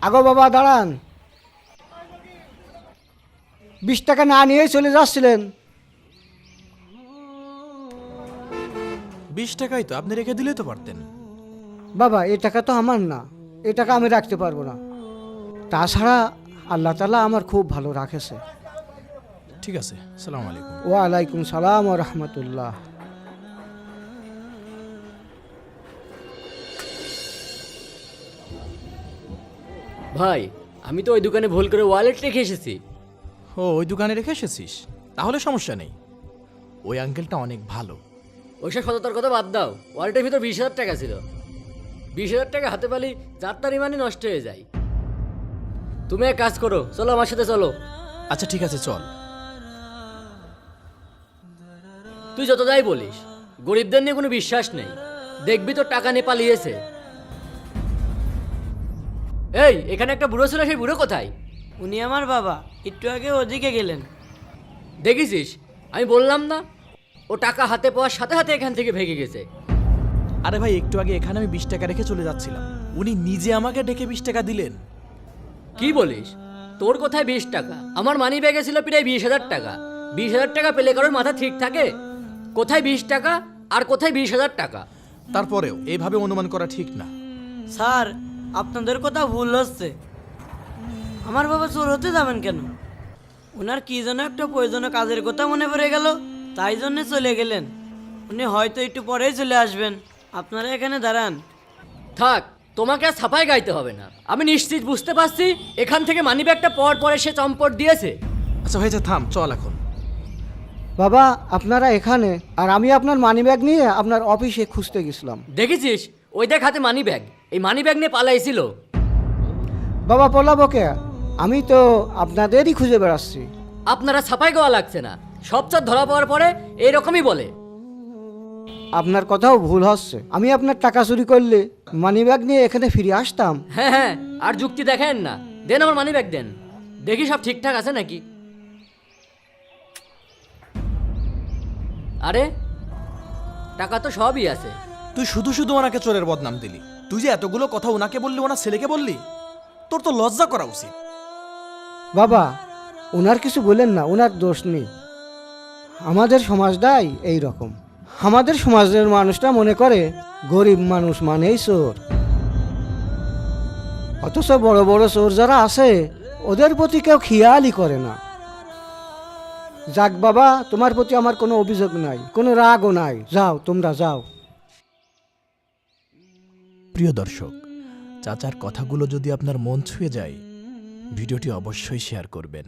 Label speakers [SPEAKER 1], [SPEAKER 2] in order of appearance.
[SPEAKER 1] আগো বাবা দাঁড়ান, 20 টাকা না নিয়েই চলে যাচ্ছিলেন।
[SPEAKER 2] 20 টাকাই তো, আপনি রেখে দিলেই তো পারতেন।
[SPEAKER 1] বাবা এই টাকা তো আমার না, এই টাকা আমি রাখতে পারবো না। তাছাড়া আল্লাহ তাআলা আমার খুব ভালো রাখেছে।
[SPEAKER 2] ঠিক আছে, আসসালামু আলাইকুম।
[SPEAKER 1] ওয়ালাইকুম সালাম ওয়া রাহমাতুল্লাহ।
[SPEAKER 3] ভাই, আমি তো ওই দোকানে ভুল করে ওয়ালেট রেখে এসেছি।
[SPEAKER 2] ও, ওই দোকানে রেখে এসেছিস? তাহলে সমস্যা নেই, ওই আঙ্কেলটা অনেক ভালো।
[SPEAKER 3] ওইসব সততার কথা বাদ দাও, ওয়ালেটের ভিতর 20,000 টাকা ছিল। 20,000 টাকা হাতে পালি যাত্রার ইমানই নষ্ট হয়ে যায়। তুমি এক কাজ করো, চলো আমার সাথে চলো।
[SPEAKER 2] আচ্ছা ঠিক আছে, চল।
[SPEAKER 3] তুই যত যাই বলিস, গরিবদের নিয়ে কোনো বিশ্বাস নেই। দেখবি তো টাকা নিয়ে পালিয়েছে। এই, এখানে একটা বুড়ো ছিল, সেই বুড়ো কোথায়?
[SPEAKER 4] উনি আমার বাবা, একটু আগে ওদিকে গেলেন।
[SPEAKER 3] দেখেছিস, আমি বললাম না, ও টাকা হাতে পাওয়ার সাথে সাথে এখান থেকে ভেগে গেছে।
[SPEAKER 2] আরে ভাই, একটু আগে এখানে আমি 20 টাকা রেখে চলে যাচ্ছিলাম, উনি নিজে আমাকে ডেকে 20 টাকা দিলেন।
[SPEAKER 3] কি বলিস? তোর কোথায় 20 টাকা? আমার মানি ব্যাগে ছিল প্রায় 20,000 টাকা। 20,000 টাকা পেলে কারোর মাথা ঠিক থাকে? কোথায় 20 টাকা আর কোথায় 20,000 টাকা?
[SPEAKER 2] তারপরেও এইভাবে অনুমান করা ঠিক না।
[SPEAKER 4] স্যার, আপনাদের কথা ভুল হচ্ছে। আমার বাবা চোর হতে যাবেন কেন? ওনার কি যেন একটা প্রয়োজনীয় কাজের কথা মনে পড়ে গেল, তাই জন্যে চলে গেলেন। উনি হয়তো একটু পরেই চলে আসবেন। আপনারা এখানে দাঁড়ান।
[SPEAKER 3] থাক, তোমাকে আর ছাপাই গাইতে হবে না। আমি নিশ্চিত বুঝতে পারছি এখান থেকে মানি ব্যাগটা পাওয়ার পরে সে চম্পট দিয়েছে।
[SPEAKER 2] আচ্ছা হয়েছে, থাম, চল এখন।
[SPEAKER 1] বাবা আপনারা এখানে, আর আমি আপনার মানিব্যাগ নিয়ে আপনার অফিসে খুঁজতে গেছিলাম।
[SPEAKER 3] দেখেছিস, ওই দেখ হাতে মানি ব্যাগ। এই মানি ব্যাগ নিয়ে পালাইছিল।
[SPEAKER 1] বাবা পলাবো কে? আমি তো আপনাদেরই খুঁজে বেড়াচ্ছি।
[SPEAKER 3] আপনারা ছাপাই গাওয়া লাগছে না, সব চোর ধরা পাওয়ার পরে এইরকমই বলে।
[SPEAKER 1] আপনার কথাও ভুল হচ্ছে। আমি আপনার টাকা চুরি করলে মানিব্যাগ নিয়ে এখানে ফিরে আসতাম?
[SPEAKER 3] হ্যাঁ হ্যাঁ, আর যুক্তি দেখেন না। দেন আমার মানি ব্যাগ দেন, দেখি সব ঠিকঠাক আছে নাকি। আরে, টাকা তো সবই আছে।
[SPEAKER 2] তুই শুধু শুধু ওনাকে চোরের বদনাম দিলি। তুই যে এতগুলো কথা ওনাকে বললি, ওনার ছেলেকে বললি, তোর তো লজ্জা করা উচিত।
[SPEAKER 1] বাবা ওনার কিছু বলেন না, ওনার দোষ নেই। আমাদের সমাজটাই এই রকম। আমাদের সমাজের মানুষটা মনে করে গরিব মানুষ মানেই চোর, অথচ বড় বড় চোর যারা আছে ওদের প্রতি কেউ খেয়ালই করে না। যাক বাবা, তোমার প্রতি আমার কোনো অভিযোগ নাই, কোনো রাগও নাই। যাও, তোমরা যাও।
[SPEAKER 2] প্রিয় দর্শক, চাচার কথাগুলো যদি আপনার মন ছুঁয়ে যায়, ভিডিওটি অবশ্যই শেয়ার করবেন।